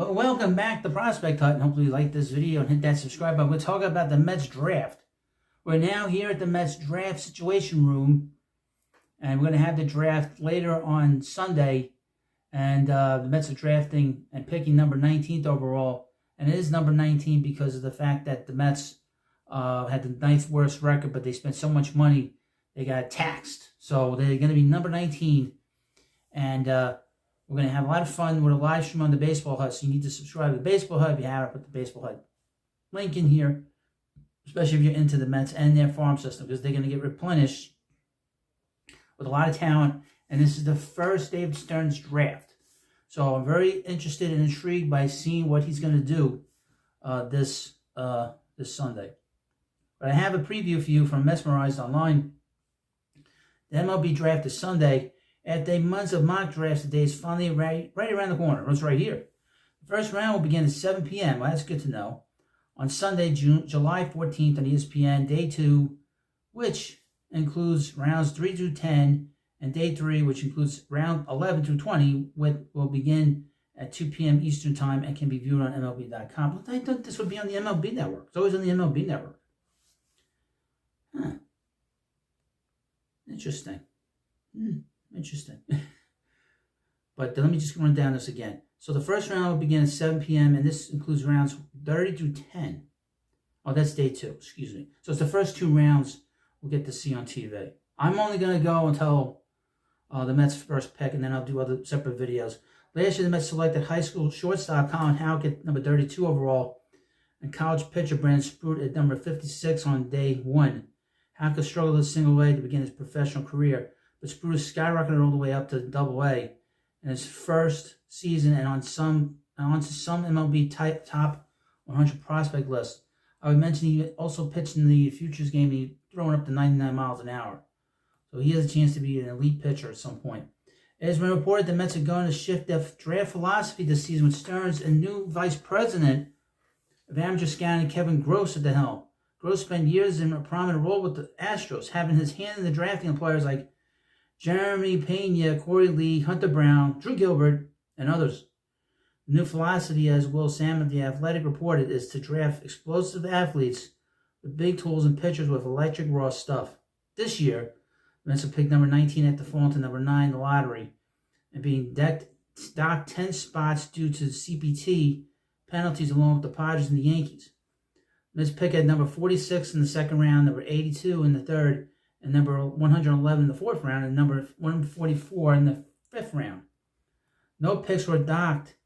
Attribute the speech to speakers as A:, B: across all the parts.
A: Well, welcome back to Prospect Hut, and hopefully you like this video and hit that subscribe button. We're talking about the Mets draft. We're now here at the Mets draft situation room, and we're going to have the draft later on Sunday. And the Mets are drafting and picking number 19th overall, and it is number 19 because of the fact that the Mets had the 9th worst record, but they spent so much money they got taxed. So they're going to be number 19, and we're going to have a lot of fun with a live stream on the Baseball Hut, so you need to subscribe to the Baseball Hut if you haven't. Put the Baseball Hut link in here, especially if you're into the Mets and their farm system, because they're going to get replenished with a lot of talent, and this is the first David Stearns draft. So I'm very interested and intrigued by seeing what he's going to do this Sunday. But I have a preview for you from Mesmerized Online. The MLB Draft is Sunday. After months of mock drafts, the day is finally right around the corner. It's right here. The first round will begin at 7 p.m. Well, that's good to know. On Sunday, July 14th on ESPN, Day 2, which includes rounds 3 through 10, and Day 3, which includes round 11 through 20, will begin at 2 p.m. Eastern Time and can be viewed on MLB.com. I thought this would be on the MLB Network. It's always on the MLB Network. Huh. Interesting. Interesting. But let me just run down this again. So the first round will begin at 7 p.m. and this includes rounds 30 through 10. Oh, that's Day 2. Excuse me. So it's the first 2 rounds we'll get to see on TV. I'm only going to go until the Mets' first pick, and then I'll do other separate videos. Last year, the Mets selected high school shortstop Colin Houck at number 32 overall, and college pitcher Brandon Sprout at number 56 on Day 1. Houck has struggled a single way to begin his professional career, but Sprout skyrocketed all the way up to Double-A in his first season and onto some MLB top 100 prospect lists. I would mention he also pitched in the Futures game. He throwing up to 99 miles an hour. So he has a chance to be an elite pitcher at some point. It has been reported the Mets are going to shift their draft philosophy this season with Stearns and new vice president of amateur scouting, Kevin Gross, at the helm. Gross spent years in a prominent role with the Astros, having his hand in the drafting of players like Jeremy Pena, Corey Lee, Hunter Brown, Drew Gilbert, and others. The new philosophy, as Will Sam of The Athletic reported, is to draft explosive athletes with big tools and pitchers with electric raw stuff. This year, the Mets will pick number 19 at the fall to number 9 in the lottery, and being docked 10 spots due to CPT penalties along with the Padres and the Yankees. The Mets pick at number 46 in the second round, number 82 in the third, and number 111 in the fourth round, and number 144 in the fifth round. No picks were docked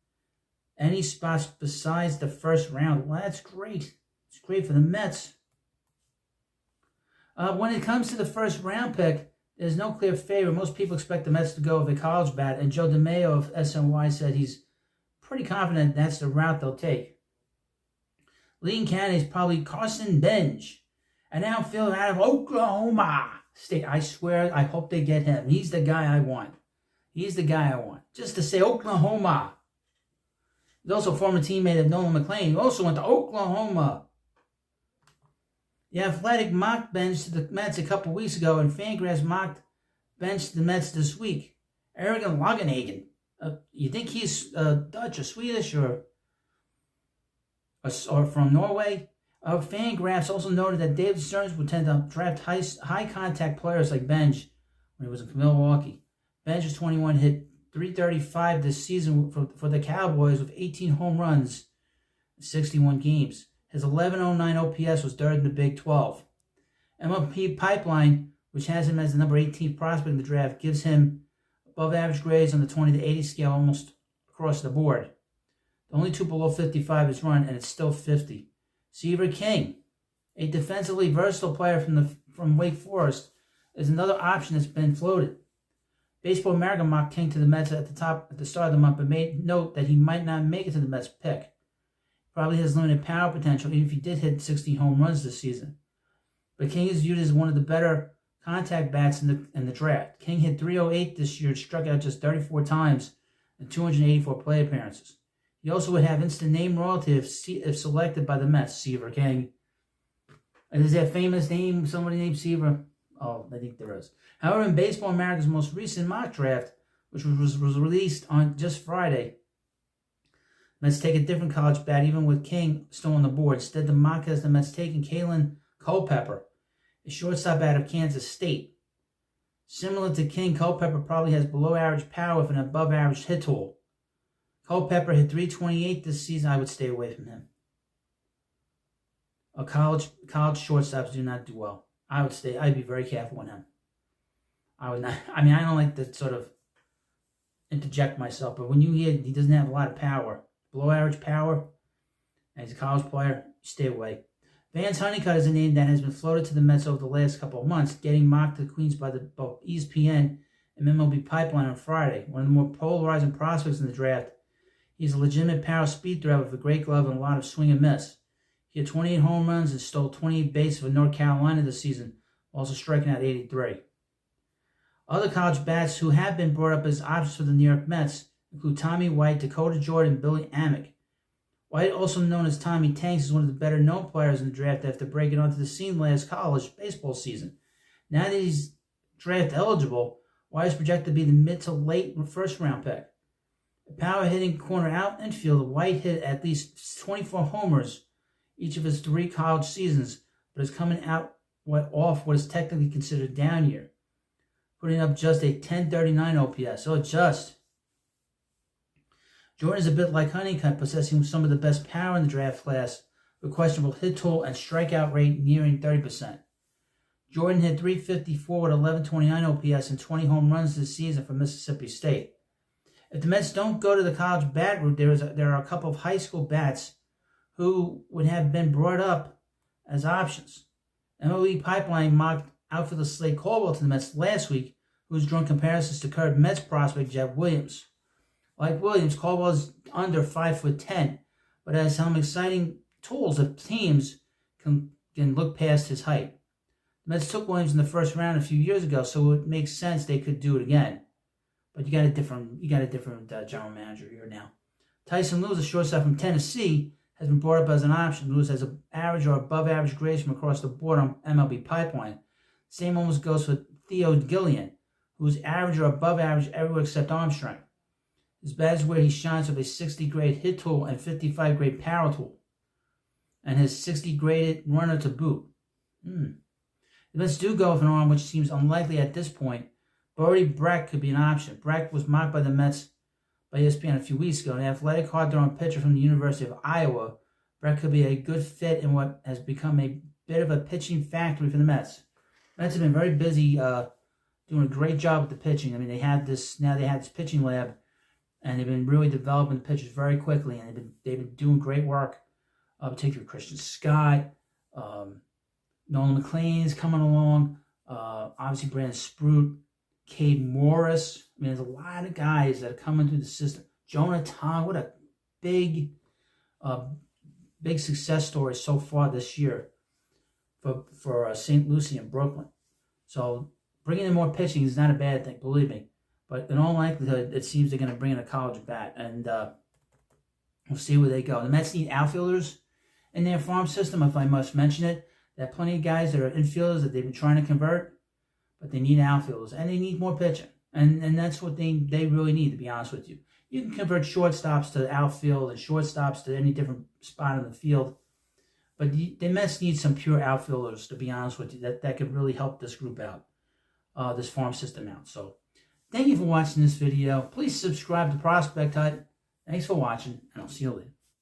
A: any spots besides the first round. Well, that's great. It's great for the Mets. When it comes to the first round pick, there's no clear favorite. Most people expect the Mets to go with a college bat, and Joe DeMayo of SNY said he's pretty confident that's the route they'll take. Leading candidate is probably Carson Bench, an outfielder out of Oklahoma State. I swear, I hope they get him. He's the guy I want. He's the guy I want. Just to say Oklahoma. He's also a former teammate of Nolan McLean, who also went to Oklahoma. The Athletic mocked Bench to the Mets a couple weeks ago, and Fangraphs mocked Bench to the Mets this week. Eric Longenhagen. You think he's Dutch or Swedish or from Norway? Fangraphs also noted that David Stearns would tend to draft high-contact players like Bench when he was in Milwaukee. Bench is 21, hit .335 this season for the Cowboys with 18 home runs in 61 games. His 11.09 OPS was third in the Big 12. MLB Pipeline, which has him as the number 18th prospect in the draft, gives him above-average grades on the 20 to 80 scale almost across the board. The only 2 below 55 is run, and it's still 50. Seaver King, a defensively versatile player from Wake Forest, is another option that's been floated. Baseball America mocked King to the Mets at the start of the month, but made note that he might not make it to the Mets pick. Probably has limited power potential, even if he did hit 60 home runs this season. But King is viewed as one of the better contact bats in the draft. King hit .308 this year, struck out just 34 times in 284 play appearances. He also would have instant name royalty if selected by the Mets. Seaver King. Is there a famous name, somebody named Seaver? Oh, I think there is. However, in Baseball America's most recent mock draft, which was released on just Friday, Mets take a different college bat, even with King still on the board. Instead, the mock has the Mets taking Kalen Culpepper, a shortstop out of Kansas State. Similar to King, Culpepper probably has below-average power with an above-average hit tool. Culpepper hit .328 this season. I would stay away from him. College shortstops do not do well. I'd be very careful on him. I would not. I mean, I don't like to sort of interject myself, but when you hear he doesn't have a lot of power, below average power, and he's a college player, stay away. Vance Honeycutt is a name that has been floated to the Mets over the last couple of months, getting mocked to the Queens by both ESPN and MLB Pipeline on Friday. One of the more polarizing prospects in the draft. He's a legitimate power speed threat with a great glove and a lot of swing and miss. He had 28 home runs and stole 28 bases for North Carolina this season, also striking out 83. Other college bats who have been brought up as options for the New York Mets include Tommy White, Dakota Jordan, and Billy Amick. White, also known as Tommy Tanks, is one of the better-known players in the draft after breaking onto the scene last college baseball season. Now that he's draft eligible, White is projected to be the mid to late first-round pick. A power-hitting corner out infielder, White hit at least 24 homers each of his 3 college seasons, but is coming out off what is technically considered a down year, putting up just a .1039 OPS. So just. Jordan is a bit like Honeycutt, possessing some of the best power in the draft class, with questionable hit tool and strikeout rate nearing 30%. Jordan hit .354 with 1129 OPS and 20 home runs this season for Mississippi State. If the Mets don't go to the college bat route, there are a couple of high school bats who would have been brought up as options. MLB Pipeline mocked outfielder Slade Caldwell to the Mets last week, who has drawn comparisons to current Mets prospect Jeff Williams. Like Williams, Caldwell is under 5'10", but has some exciting tools if teams can look past his height. The Mets took Williams in the first round a few years ago, so it makes sense they could do it again. But you got a different general manager here now. Tyson Lewis, a shortstop from Tennessee, has been brought up as an option. Lewis has an average or above average grades from across the board on MLB Pipeline. Same almost goes for Theo Gillian, who's average or above average everywhere except arm strength. His bat is where he shines with a 60 grade hit tool and 55 grade power tool, and his 60 graded runner to boot. The Mets do go with an arm, which seems unlikely at this point. Brody Breck could be an option. Breck was mocked by the Mets by ESPN a few weeks ago. An athletic, hard-throwing pitcher from the University of Iowa, Breck could be a good fit in what has become a bit of a pitching factory for the Mets. The Mets have been very busy doing a great job with the pitching. I mean, they have this pitching lab, and they've been really developing the pitchers very quickly, and they've been doing great work, particularly Christian Scott, Nolan McLean's coming along, obviously Brandon Sprout, Cade Morris. I mean, there's a lot of guys that are coming through the system. Jonah Tong, what a big success story so far this year for St. Lucie and Brooklyn. So bringing in more pitching is not a bad thing, believe me. But in all likelihood, it seems they're going to bring in a college bat, and we'll see where they go. The Mets need outfielders in their farm system, if I must mention it. There are plenty of guys that are infielders that they've been trying to convert, but they need outfielders, and they need more pitching. And that's what they really need, to be honest with you. You can convert shortstops to outfield and shortstops to any different spot in the field, but the Mets need some pure outfielders, to be honest with you, that could really help this group out, this farm system out. So thank you for watching this video. Please subscribe to Prospect Hut. Thanks for watching, and I'll see you later.